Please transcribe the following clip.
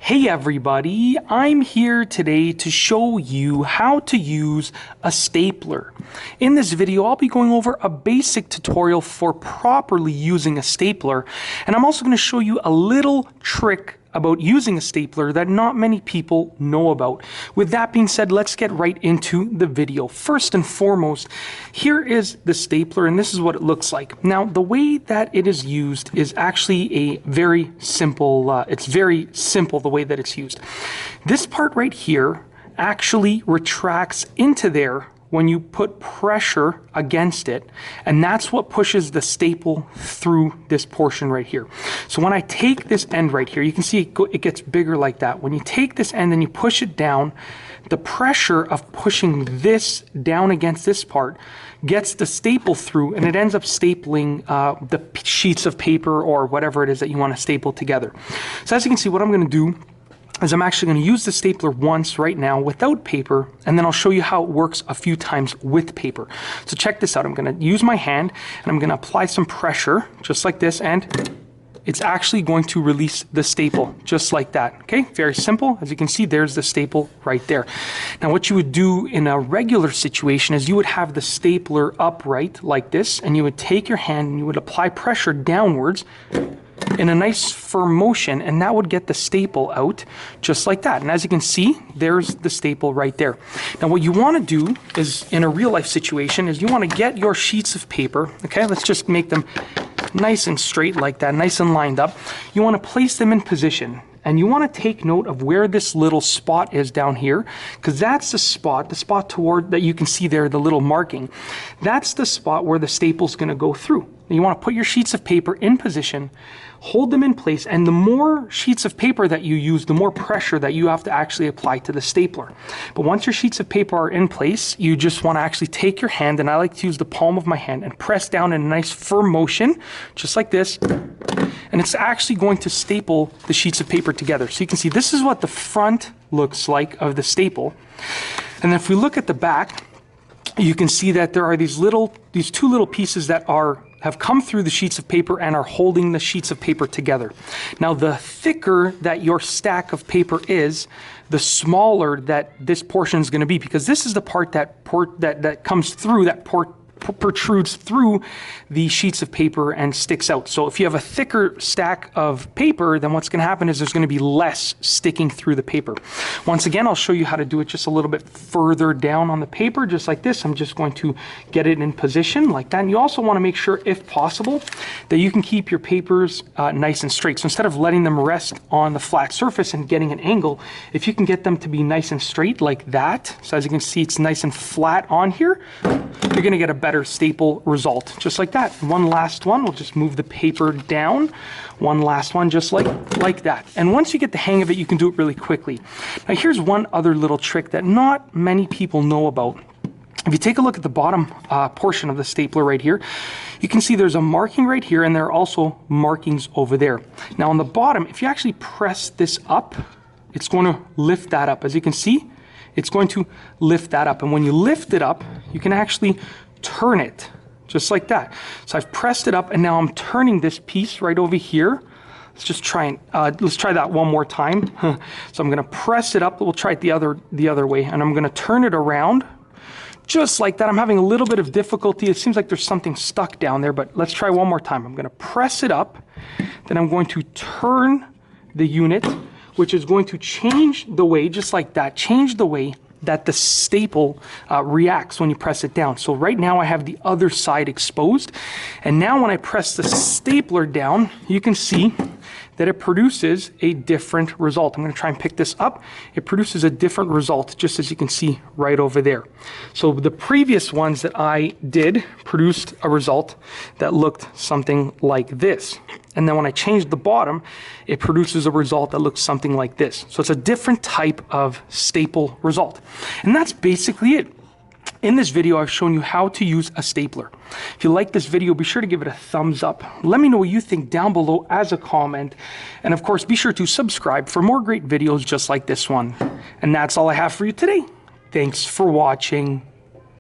Hey everybody, I'm here today to show you how to use a stapler. In this video, I'll be going over a basic tutorial for properly using a stapler, and I'm also going to show you a little trick about using a stapler that not many people know about. With that being said, let's get right into the video. First and foremost, here is the stapler, and this is what it looks like. Now, the way that it is used is actually a very simple, it's very simple the way that it's used. This part right here actually retracts into there when you put pressure against it, and that's what pushes the staple through this portion right here. So when I take this end right here, you can see it gets bigger like that. When you take this end and you push it down, the pressure of pushing this down against this part gets the staple through, and it ends up stapling the sheets of paper or whatever it is that you want to staple together. So as you can see, what I'm going to do is I'm actually going to use the stapler once right now without paper, and then I'll show you how it works a few times with paper. So check this out. I'm going to use my hand and I'm going to apply some pressure just like this, and it's actually going to release the staple just like that. Okay, very simple. As you can see, there's the staple right there. Now what you would do in a regular situation is you would have the stapler upright like this, and you would take your hand and you would apply pressure downwards in a nice firm motion, and that would get the staple out just like that. And as you can see, there's the staple right there. Now what you want to do is, in a real life situation, is you want to get your sheets of paper. Okay, let's just make them nice and straight like that, nice and lined up. You want to place them in position, and you want to take note of where this little spot is down here, because that's the spot toward that you can see there, the little marking. That's the spot where the staple's going to go through. You want to put your sheets of paper in position, hold them in place, and the more sheets of paper that you use, the more pressure that you have to actually apply to the stapler. But once your sheets of paper are in place, you just want to actually take your hand, and I like to use the palm of my hand, and press down in a nice firm motion, just like this, and it's actually going to staple the sheets of paper together. So you can see this is what the front looks like of the staple. And then if we look at the back, you can see that there are these two little pieces that have come through the sheets of paper and are holding the sheets of paper together. Now, the thicker that your stack of paper is, the smaller that this portion is going to be, because this is the part that comes through, that protrudes through the sheets of paper and sticks out. So if you have a thicker stack of paper, then what's going to happen is there's going to be less sticking through the paper. Once again, I'll show you how to do it just a little bit further down on the paper, just like this. I'm just going to get it in position like that. And you also want to make sure, if possible, that you can keep your papers nice and straight. So instead of letting them rest on the flat surface and getting an angle, if you can get them to be nice and straight like that, so as you can see, it's nice and flat on here, you're going to get a better staple result, just like that. One last one, we'll just move the paper down. One last one, just like that. And once you get the hang of it, you can do it really quickly. Now here's one other little trick that not many people know about. If you take a look at the bottom portion of the stapler right here, you can see there's a marking right here, and there are also markings over there. Now on the bottom, if you actually press this up, it's going to lift that up. As you can see, it's going to lift that up. And when you lift it up, you can actually turn it just like that. So I've pressed it up, and now I'm turning this piece right over here. Let's just try and let's try that one more time. So I'm going to press it up. We'll try it the other way, and I'm going to turn it around just like that. I'm having a little bit of difficulty. It seems like there's something stuck down there, but let's try one more time. I'm going to press it up, then I'm going to turn the unit, which is going to change the way, just like that, change the way that the staple reacts when you press it down. So right now I have the other side exposed, and now when I press the stapler down, you can see that it produces a different result. I'm going to try and pick this up. It produces a different result, just as you can see right over there. So the previous ones that I did produced a result that looked something like this. And then when I change the bottom, it produces a result that looks something like this. So it's a different type of staple result. And that's basically it. In this video, I've shown you how to use a stapler. If you like this video, be sure to give it a thumbs up. Let me know what you think down below as a comment. And of course, be sure to subscribe for more great videos just like this one. And that's all I have for you today. Thanks for watching.